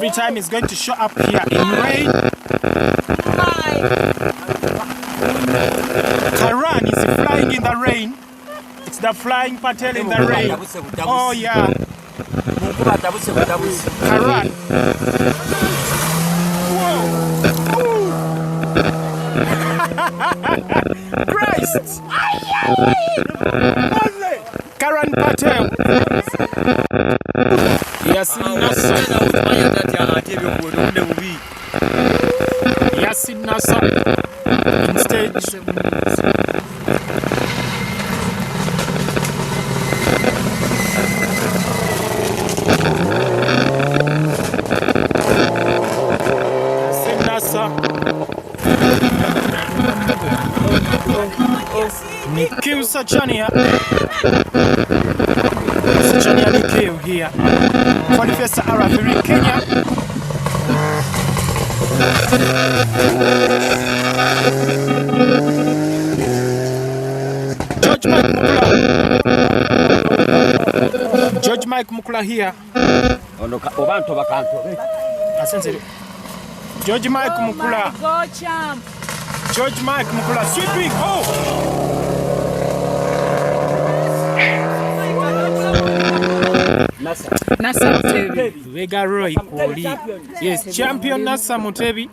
Every time he's going to show up here in rain. Karan is flying in the rain. It's the flying pattern in the rain. Oh yeah. Karan. Whoa. Christ. Karan Patel. Yasin Nasser. Yasin Nasser. In stage. Yasin Nasser. Nikhil Sachania. Sachania Nikhil here. 41st ARC Rwanda, Kenya. George Mike Mukula here. George Mike Mukula. Go champ. George Mike Mukula sweeping. Oh! Nasser Mutebi. Vega Roy Oli. Yes, champion Nasser Mutebi.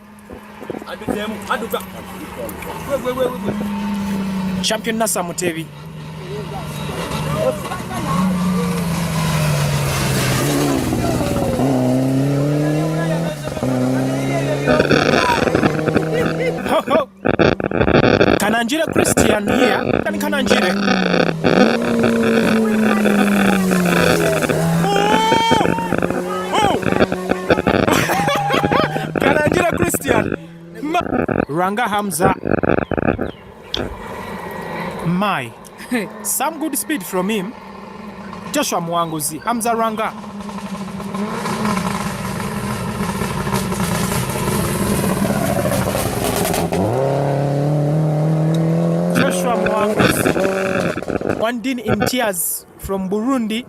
Champion Nasser Mutebi. Ho ho. Kananjire Christian here. Kananjire. Ranga Hamza. My. Some good speed from him. Joshua Mwanguzi. Hamza Ranga. Joshua Mwanguzi. Wandin in tears from Burundi.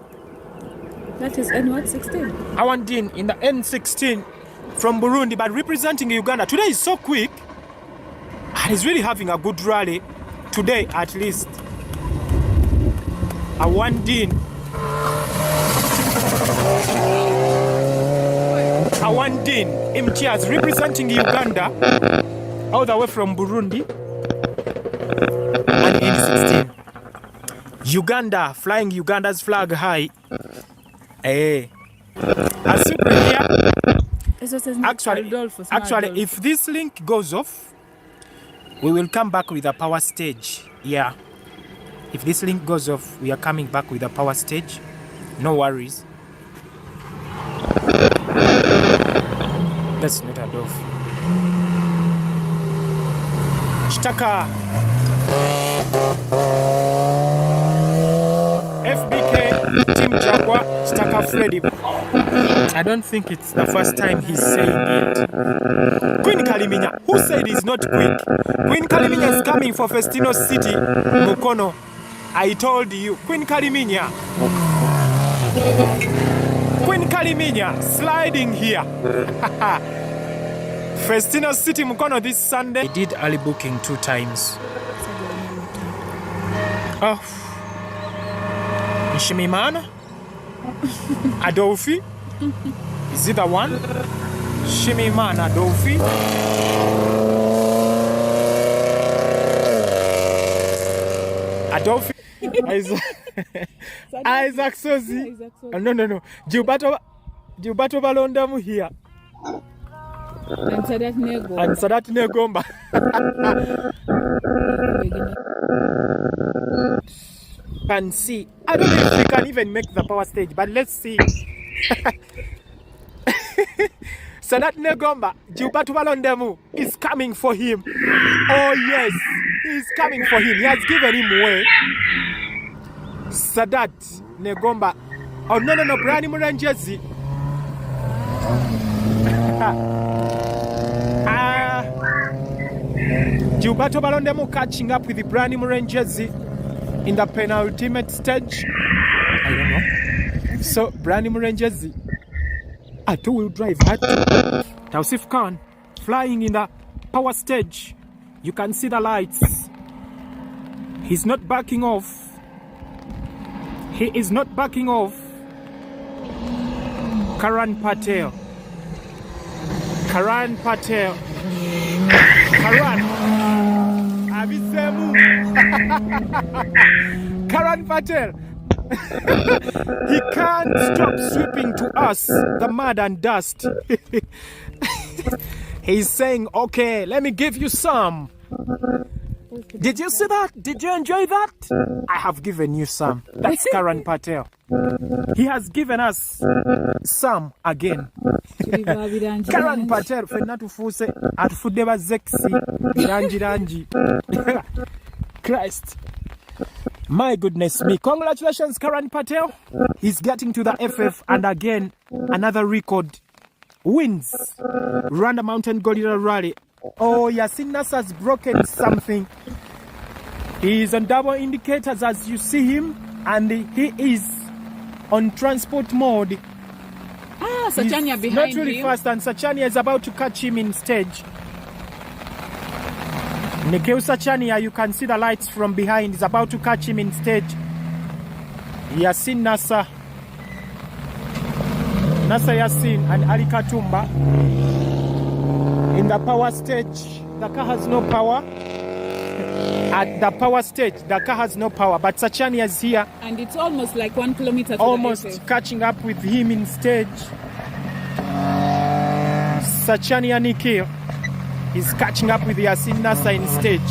That is N16. Awandin in the N16 from Burundi, but representing Uganda. Today is so quick. And he's really having a good rally. Today, at least. Awandin. Imtiaz representing Uganda. All the way from Burundi. And N16. Uganda, flying Uganda's flag high. Hey. As you can hear, actually, if this link goes off, we will come back with a power stage. Yeah. If this link goes off, we are coming back with a power stage. No worries. That's not a dove. Chitaka. FBK, Team Jaguar, Chitaka Freddy. I don't think it's the first time he's saying it. Queen Kaliminya, who said he's not quick? Queen Kaliminya is coming for Festino City, Mukono. I told you, Queen Kaliminya. Queen Kaliminya sliding here. Festino City, Mukono this Sunday. I did early booking 2 times. Oh. Nshimimana? Adolfi? Is it the one? Shimimana Adolfi? Adolfi? Isaac Sozi? No. Gilberto Balondamu here. And Sadat Negomba. Can see. I don't know if we can even make the power stage, but let's see. Sadat Negomba, Gilberto Balondemu is coming for him. Oh yes, he's coming for him. He has given him way. Sadat Negomba. Oh no, Brian Muranjezi. Gilberto Balondemu catching up with the Brian Muranjezi in the penultimate stage. I don't know. So Brian Muranjezi A two-wheel drive at Tausif Khan flying in the power stage. You can see the lights. He's not backing off. He is not backing off. Karan Patel. Karan Patel. Karan. Abisemu. Karan Patel. He can't stop sweeping to us the mud and dust. He's saying, okay, let me give you some. Did you see that? Did you enjoy that? I have given you some. That's Karan Patel. He has given us some again. Karan Patel, fenatufuse atufudde bazexi rangi. Christ. My goodness me. Congratulations, Karan Patel. He's getting to the FF and again another record. Wins Rwanda Mountain Gorilla Rally. Oh, Yasin Nasser has broken something. He is on double indicators as you see him, and he is on transport mode. Sachania He's behind not really him. fast, and Sachania is about to catch him in stage. Nikeu Sachania, you can see the lights from behind, is about to catch him in stage. Yasin Nasser. Nasser Yasin and Ali Katumba. In the power stage, the car has no power. At the power stage, the car has no power, but Sachania is here. And it's almost like 1 kilometer to Almost the FF. catching up with him in stage. Sachania Nikhil is catching up with Yasin Nasser in stage.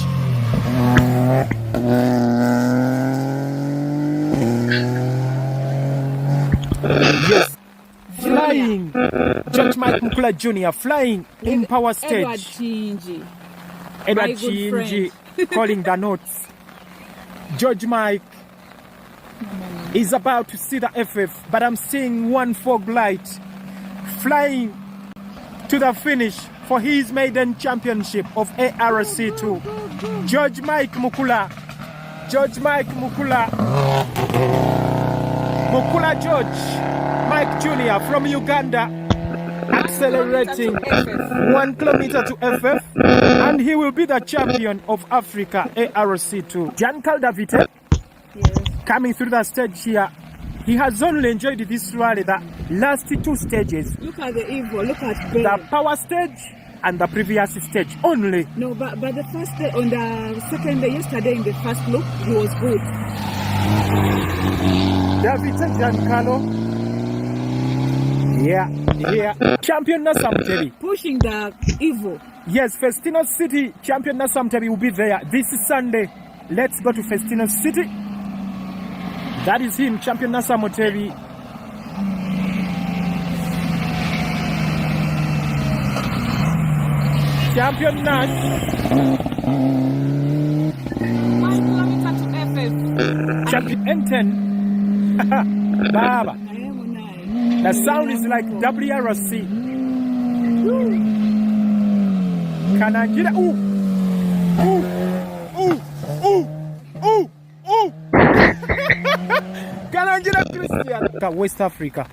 Yes. Flying. George Mike Mukula Jr. flying in power stage. Edward Chinji. Edward My good Chinji calling the notes. George Mike is about to see the FF, but I'm seeing one fog light flying to the finish for his maiden championship of ARC2. George Mike Mukula. George Mike Mukula. Mukula George Mike Jr. from Uganda, accelerating 1 kilometer to FF, and he will be the champion of Africa ARC2. Giancarlo Davite coming through the stage here. He has only enjoyed this rally the last 2 stages. Look at the Evo, look at Baden. The power stage and the previous stage only. No, but the first day, on the second day, yesterday in the first look, he was good. Davite Giancarlo. Yeah. Champion Nasser Mutebi. Pushing the Evo. Yes, Festino City champion Nasser Mutebi will be there this Sunday. Let's go to Festino City. That is him, champion Nasser Mutebi. Champion Nash. 1 kilometer to FF. Champion N10. Baba. The sound is like WRC. Can I get it? Ooh. Can I get a Christian? West Africa.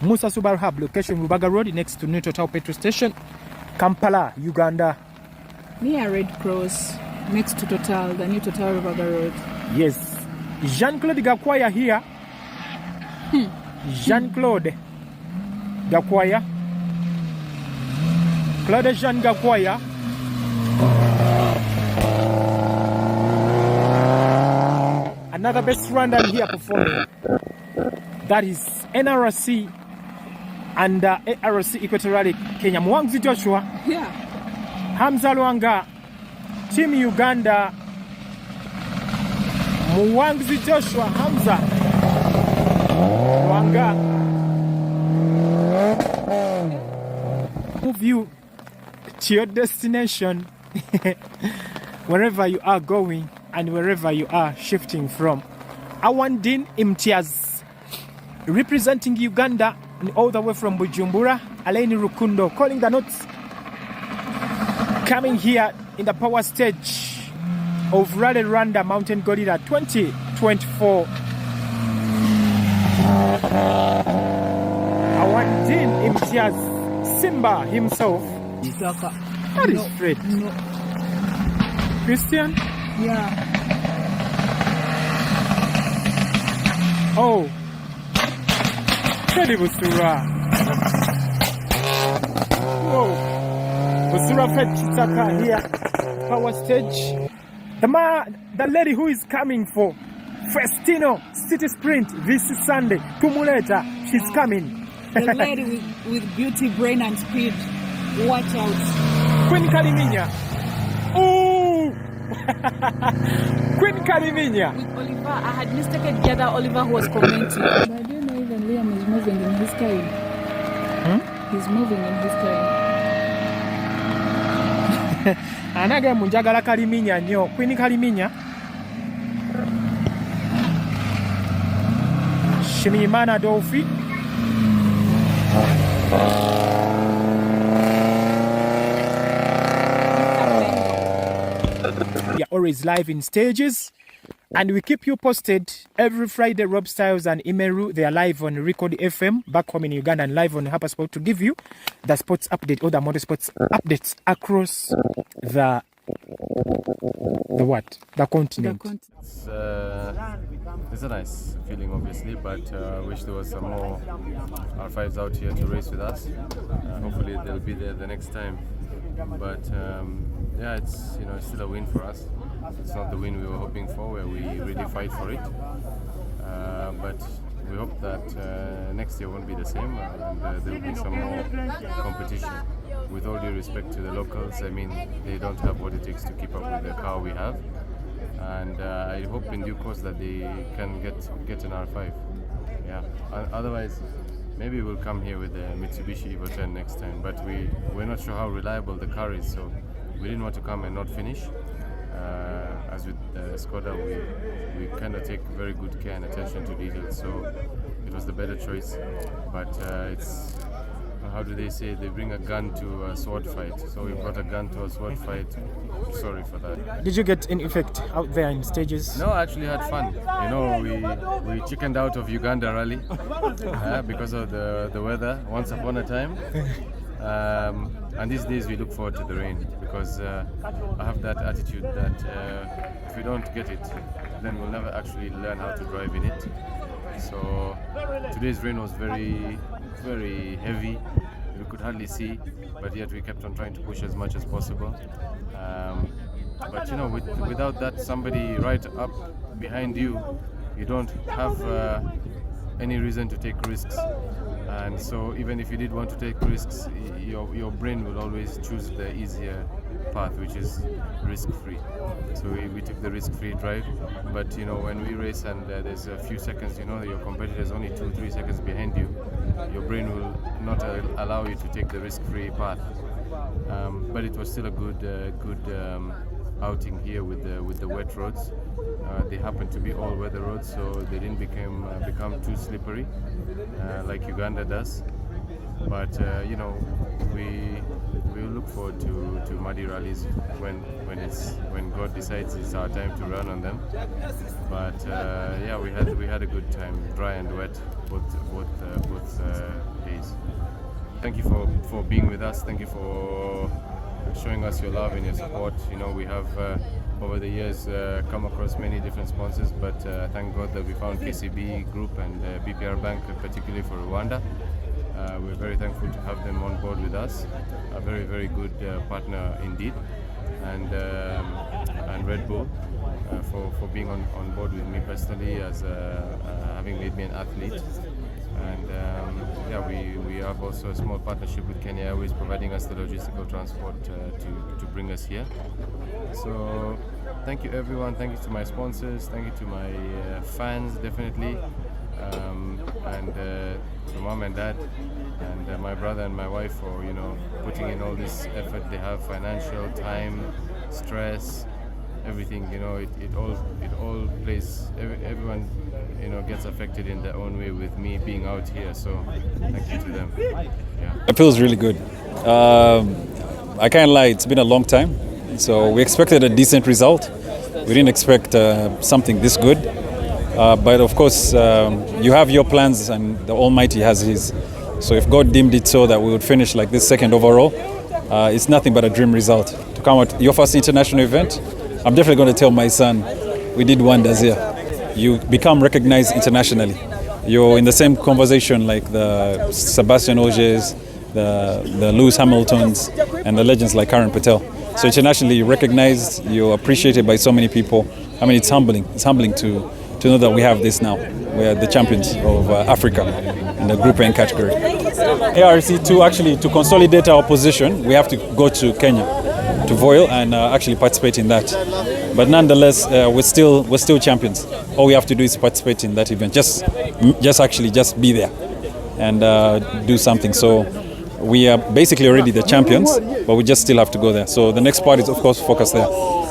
Musa Subaru Hub, location Rubaga Road, next to New Total Petrol Station. Kampala, Uganda. Near Red Cross, next to Total, the new Total Rubaga Road. Yes. Jean-Claude Gakwaya here. Jean-Claude Gakwaya. Claude Jean Gakwaya. Another best Rwandan here performing. That is NRC and ARC Equatorial Kenya. Mwangzi Joshua. Yeah. Hamza Lwanga. Team Uganda. Mwangzi Joshua. Hamza Lwanga. Move you to your destination. Wherever you are going and wherever you are shifting from. Awandin Imtiaz, representing Uganda and all the way from Bujumbura. Alaini Rukundo calling the notes. Coming here in the power stage of Rally Rwanda Mountain Gorilla 2024. Awandin Dean Imtiaz, Simba himself. That is Fred. No. Christian? Yeah. Oh. Freddy Busura. Whoa. Busura Fred Chitaka here. Power stage. The lady who is coming for Festino City Sprint this Sunday, Tumuleta, she's coming. The lady with beauty, brain and speed. Watch out. Queen Kaliminya. Oh! Queen Kaliminya. With Oliver, I had mistaken the other Oliver who was commenting. But I didn't know even Liam is moving in his kind. He's moving in his kind. Anage munjagala Kaliminya nyo. Queen Kaliminya. Shimimana Dolphy. We are always live in stages, and we keep you posted every Friday. Rob Styles and Imeru, they are live on Record FM back home in Uganda and live on Hyper Sport to give you the sports update or the motorsports updates across the continent. It's a nice feeling, obviously, but I wish there was some more R5s out here to race with us. Hopefully they'll be there the next time. But yeah, it's it's still a win for us. It's not the win we were hoping for, where we really fight for it. But we hope that next year won't be the same, and there will be some more competition. With all due respect to the locals, I mean, they don't have what it takes to keep up with the car we have. And I hope in due course that they can get an R5. Yeah. Otherwise, maybe we'll come here with the Mitsubishi Evo 10 next time. But we're not sure how reliable the car is, so we didn't want to come and not finish. As with Skoda, we kind of take very good care and attention to details, so it was the better choice. But it's, how do they say, they bring a gun to a sword fight. So we brought a gun to a sword fight. Sorry for that. Did you get any effect out there in stages? No, I actually had fun. We chickened out of Uganda rally because of the weather once upon a time. And these days we look forward to the rain, because I have that attitude that if we don't get it, then we'll never actually learn how to drive in it. So today's rain was very, very heavy. We could hardly see, but yet we kept on trying to push as much as possible. But without that somebody right up behind you, you don't have any reason to take risks. And so even if you did want to take risks, your brain will always choose the easier path, which is risk-free. So we took the risk-free drive. But when we race and there's a few seconds, your competitor is only 2-3 seconds behind you, your brain will not allow you to take the risk-free path. But it was still a good outing here with the wet roads. They happened to be all-weather roads, so they didn't become too slippery like Uganda does. But we look forward to muddy rallies when God decides it's our time to run on them. But yeah, we had a good time, dry and wet, both days. Thank you for being with us. Thank you for showing us your love and your support. We have over the years come across many different sponsors, but thank God that we found KCB Group and BPR Bank, particularly for Rwanda. We're very thankful to have them on board with us. A very, very good partner indeed. And Red Bull for being on board with me personally, as having made me an athlete. And yeah, we have also a small partnership with Kenya Airways, providing us the logistical transport to bring us here. So thank you everyone, thank you to my sponsors, thank you to my fans definitely, and to mom and dad, and my brother and my wife for putting in all this effort. They have financial, time, stress, everything. It all plays. Everyone gets affected in their own way with me being out here. So thank you to them. Yeah. It feels really good. I can't lie, it's been a long time. So we expected a decent result. We didn't expect something this good. But of course, you have your plans and the Almighty has His. So if God deemed it so that we would finish like this second overall, it's nothing but a dream result. To come at your first international event, I'm definitely going to tell my son, we did wonders here. You become recognized internationally. You're in the same conversation like the Sebastian Ogers, the Lewis Hamiltons, and the legends like Karan. So internationally you're recognized, you're appreciated by so many people. I mean, it's humbling. It's humbling to know that we have this now. We are the champions of Africa in the Group N category. ARC to consolidate our position, we have to go to Kenya, to Voil, and actually participate in that. But nonetheless, we're still champions. All we have to do is participate in that event. Just be there and do something. So we are basically already the champions, but we just still have to go there. So the next part is, of course, focus there.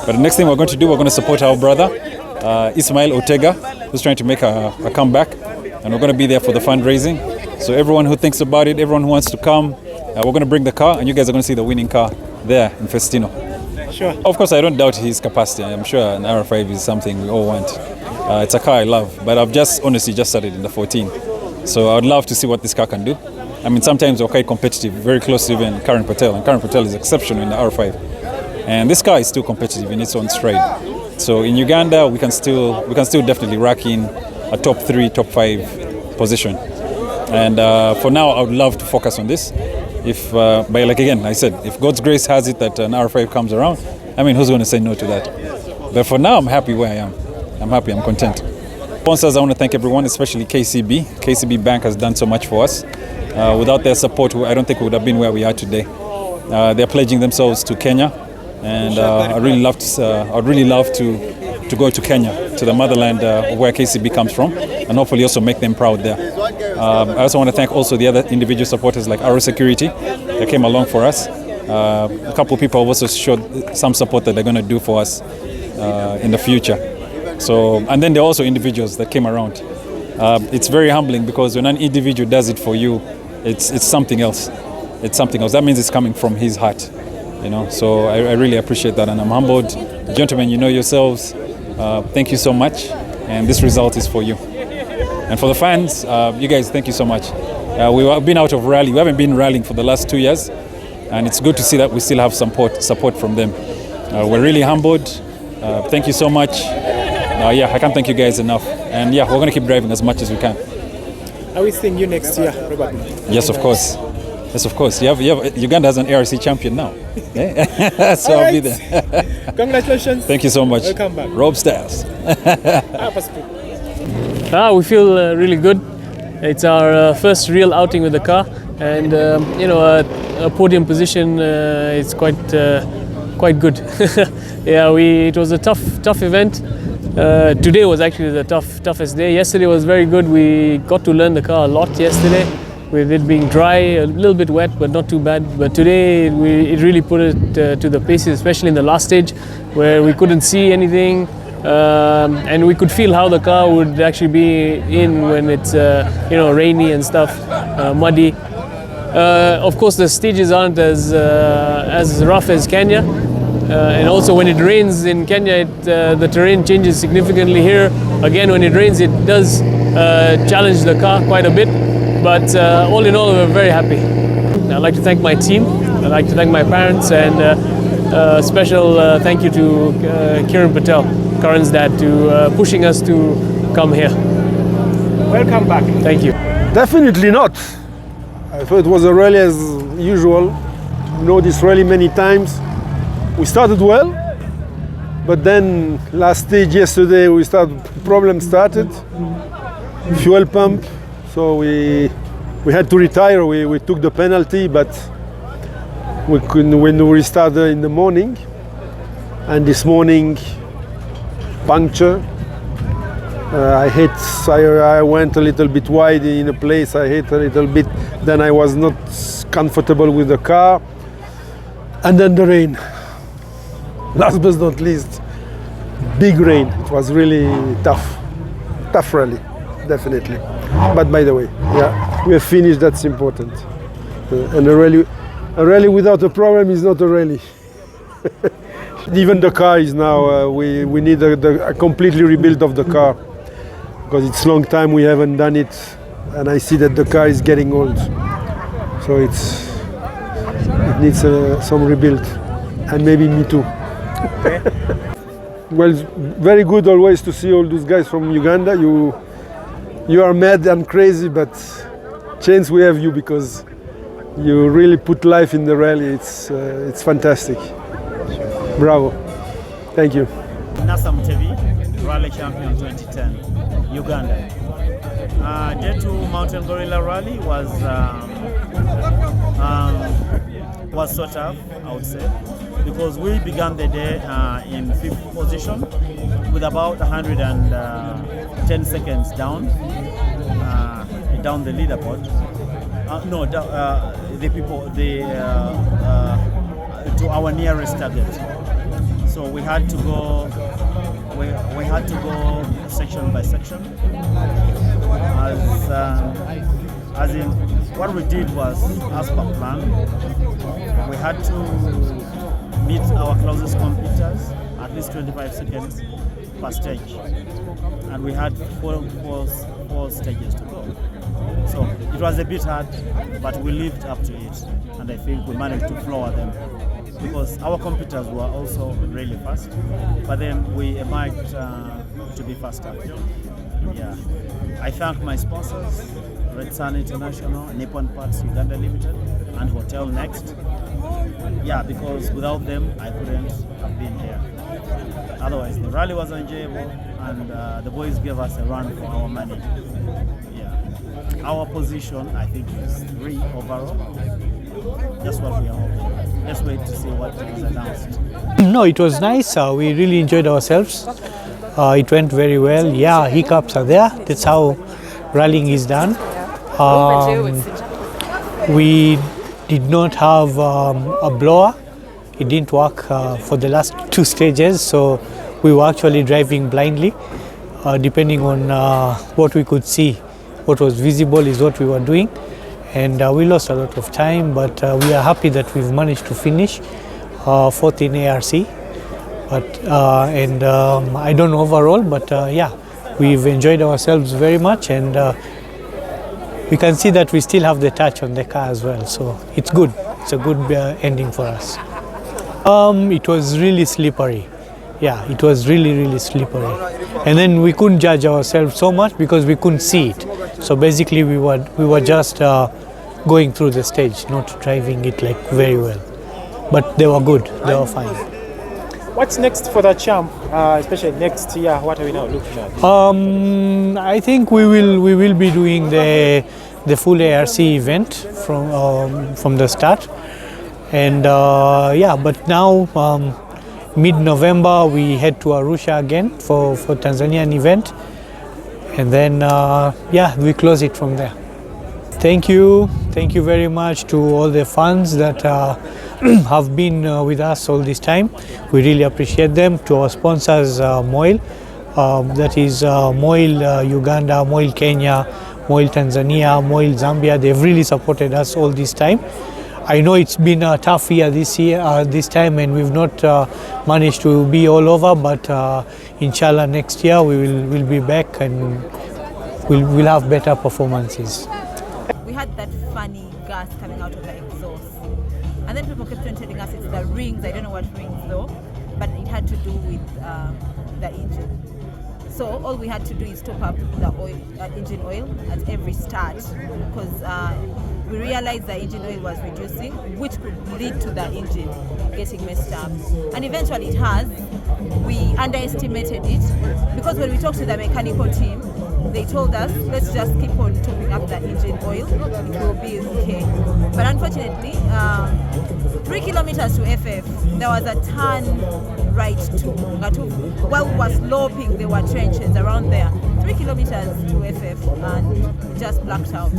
But the next thing we're going to do, we're going to support our brother, Ismail Ortega, who's trying to make a comeback. And we're going to be there for the fundraising. So everyone who thinks about it, everyone who wants to come, we're going to bring the car, and you guys are going to see the winning car there in Festino. Sure. Of course, I don't doubt his capacity. I'm sure an R5 is something we all want. It's a car I love, but I've honestly just started in the 14. So I'd love to see what this car can do. I mean, sometimes we're quite competitive, very close to even Karan Patel, and Karan Patel is exceptional in the R5. And this car is still competitive in its own stride. So in Uganda, we can still definitely rack in a top 3, top 5 position. And for now, I would love to focus on this. If, but like again, I said, if God's grace has it that an R5 comes around, I mean, who's going to say no to that? But for now, I'm happy where I am. I'm happy, I'm content. Sponsors, I want to thank everyone, especially KCB. KCB Bank has done so much for us. Without their support, I don't think we would have been where we are today. They're pledging themselves to Kenya, and I'd really love to go to Kenya, to the motherland of where KCB comes from, and hopefully also make them proud there. I also want to thank also the other individual supporters like Arrow Security that came along for us. A couple of people have also showed some support that they're going to do for us in the future. So, and then there are also individuals that came around. It's very humbling because when an individual does it for you, it's something else. It's something else. That means it's coming from his heart, you know. So I really appreciate that, and I'm humbled. Gentlemen, you know yourselves. Thank you so much, and this result is for you. And for the fans, you guys, thank you so much. We've been out of rally. We haven't been rallying for the last 2 years, and it's good to see that we still have support from them. We're really humbled. Thank you so much. I can't thank you guys enough. And we're going to keep driving as much as we can. Are we seeing you next year, probably? Yes, of course. Yes, of course. Uganda has an ARC champion now. So I'll be there. Congratulations. Thank you so much. Welcome back. Rob Styles. We feel really good. It's our first real outing with the car, and a podium position is quite good. It was a tough event. Today was actually the toughest day. Yesterday was very good. We got to learn the car a lot yesterday, with it being dry, a little bit wet, but not too bad. But today it really put it to the paces, especially in the last stage, where we couldn't see anything, and we could feel how the car would actually be in when it's rainy and stuff, muddy. Of course, the stages aren't as rough as Kenya. And also when it rains in Kenya, the terrain changes significantly. Here, again, when it rains, it does challenge the car quite a bit. But all in all, we're very happy. I'd like to thank my team. I'd like to thank my parents, and a special thank you to Karan Patel, Karan's dad, to pushing us to come here. Welcome back. Thank you. Definitely not. I thought it was a rally as usual. You know this rally many times. We started well, but then last stage yesterday problem started, fuel pump, so we had to retire. We took the penalty, but we couldn't. When we restarted in the morning, and this morning puncture. I went a little bit wide in a place. I hit a little bit. Then I was not comfortable with the car, and then the rain. Last but not least, big rain. It was really tough rally, definitely. But by the way, we have finished. That's important. And a rally without a problem is not a rally. Even the car is now. We need a completely rebuild of the car, because it's a long time we haven't done it, and I see that the car is getting old. So it needs some rebuild, and maybe me too. Well, it's very good always to see all those guys from Uganda. You are mad and crazy, but chance we have you because you really put life in the rally. It's fantastic. Bravo. Thank you. Nasser Mutebi, Rally Champion 2010, Uganda. Day 2 Mountain Gorilla Rally was so tough, I would say, because we began the day in 5th position with about 110 seconds down the leaderboard. To our nearest target. So we had to go. We had to go section by section. As in, what we did was, as per plan, we had to meet our closest competitors at least 25 seconds per stage, and we had four stages to go. So it was a bit hard, but we lived up to it, and I think we managed to floor them because our competitors were also really fast, but then we emerged to be faster. Yeah, I thank my sponsors, Red Sun International, Nippon Parts Uganda Limited, and Hotel Next. Yeah, because without them, I couldn't have been here. Otherwise, the rally was enjoyable, and the boys gave us a run for our money. Yeah, our position, I think, is 3 overall. That's what we are hoping. Let's wait to see what is announced. No, it was nice. We really enjoyed ourselves. It went very well. Yeah, hiccups are there. That's how rallying is done. We did not have a blower. It didn't work for the last 2 stages, so we were actually driving blindly, depending on what we could see. What was visible is what we were doing, and we lost a lot of time, but we are happy that we've managed to finish 4th in ARC. But I don't know overall, but yeah, we've enjoyed ourselves very much, and we can see that we still have the touch on the car as well, so it's good. It's a good ending for us. It was really slippery. Yeah, it was really slippery, and then we couldn't judge ourselves so much because we couldn't see it. So basically, we were just going through the stage, not driving it like very well. But they were good. They were fine. What's next for the champ, especially next year? What are we now looking at? I think we will be doing the full ARC event from the start, and yeah. But now mid-November we head to Arusha again for Tanzanian event, and then yeah, we close it from there. Thank you very much to all the fans that have been with us all this time. We really appreciate them. To our sponsors, Moil, that is Moil Uganda, Moil Kenya, Moil Tanzania, Moil Zambia. They've really supported us all this time. I know it's been a tough year this time, and we've not managed to be all over, but inshallah next year we'll be back and we'll have better performances. We had that funny gas coming out of the exhaust, and then people kept on telling us it's the rings. I don't know what rings though, but it had to do with the engine. So all we had to do is top up the oil, engine oil at every start, because we realized the engine oil was reducing, which could lead to the engine getting messed up. And eventually it has. We underestimated it, because when we talked to the mechanical team, they told us, let's just keep on topping up the engine oil, it will be okay. But unfortunately, 3 kilometers to FF, there was a turn right to Ngatu. While we were sloping, there were trenches around there. 3 kilometers to FF, and it just blacked out.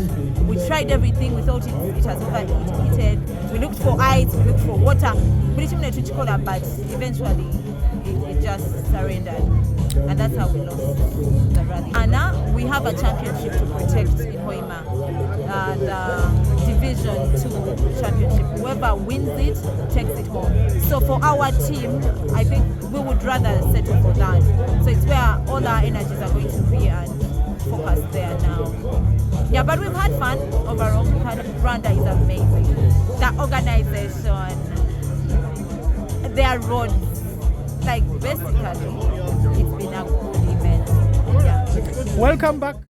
We tried everything, we thought it has overheated. We looked for ice, we looked for water, but eventually it just surrendered. And that's how we lost the rally. And now we have a championship to protect in Hoima, the Division 2 championship. Whoever wins it takes it home. So for our team, I think we would rather settle for that. So it's where all our energies are going to be, and focus there now. Yeah, but we've had fun overall. Rwanda is amazing. The organization, their roads, like basically, it's been a good event. Yeah. Welcome back.